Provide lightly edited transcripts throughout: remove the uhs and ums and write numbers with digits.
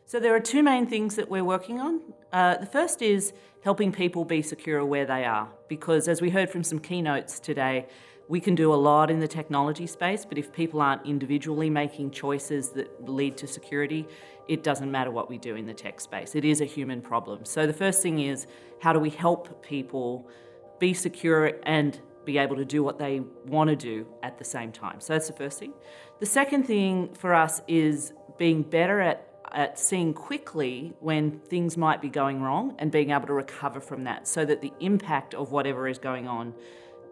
So there are two main things that we're working on. The first is helping people be secure where they are, because as we heard from some keynotes today, we can do a lot in the technology space, but if people aren't individually making choices that lead to security, it doesn't matter what we do in the tech space. It is a human problem. So the first thing is, how do we help people be secure and be able to do what they want to do at the same time? So that's the first thing. The second thing for us is being better at seeing quickly when things might be going wrong and being able to recover from that, so that the impact of whatever is going on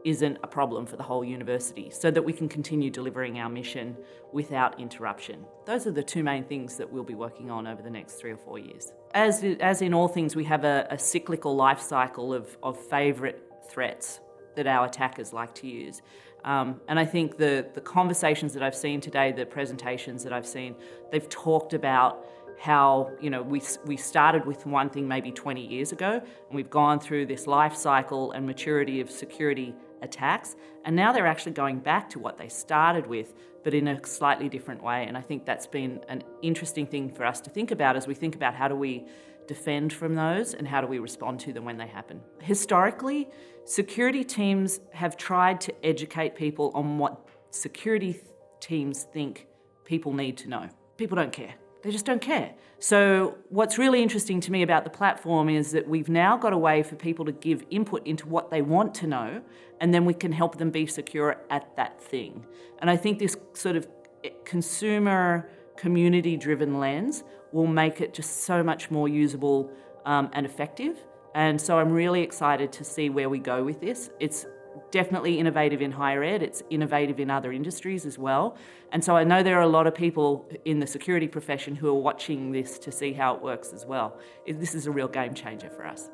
isn't a problem for the whole university, so that we can continue delivering our mission without interruption. Those are the two main things that we'll be working on over the next 3 or 4 years. As in all things, we have a cyclical life cycle of favourite threats that our attackers like to use. And I think the conversations that I've seen today, the presentations that I've seen, they've talked about how, we started with one thing maybe 20 years ago, and we've gone through this life cycle and maturity of security attacks, and now they're actually going back to what they started with, but in a slightly different way. And I think that's been an interesting thing for us to think about as we think about how do we defend from those and how do we respond to them when they happen. Historically, security teams have tried to educate people on what security teams think people need to know. People don't care. They just don't care. So what's really interesting to me about the platform is that we've now got a way for people to give input into what they want to know, and then we can help them be secure at that thing. And I think this sort of consumer community-driven lens will make it just so much more usable and effective. And so I'm really excited to see where we go with this. It's definitely innovative in higher ed, it's innovative in other industries as well. And so I know there are a lot of people in the security profession who are watching this to see how it works as well. This is a real game changer for us.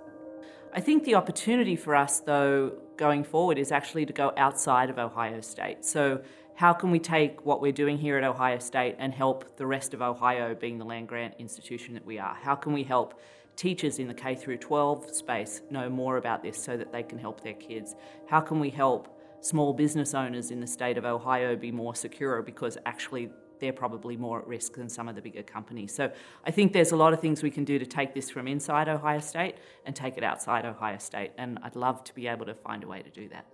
I think the opportunity for us, though, going forward is actually to go outside of Ohio State. So how can we take what we're doing here at Ohio State and help the rest of Ohio, being the land-grant institution that we are? How can we help teachers in the K through 12 space know more about this so that they can help their kids? How can we help small business owners in the state of Ohio be more secure, because actually they're probably more at risk than some of the bigger companies? So I think there's a lot of things we can do to take this from inside Ohio State and take it outside Ohio State, and I'd love to be able to find a way to do that.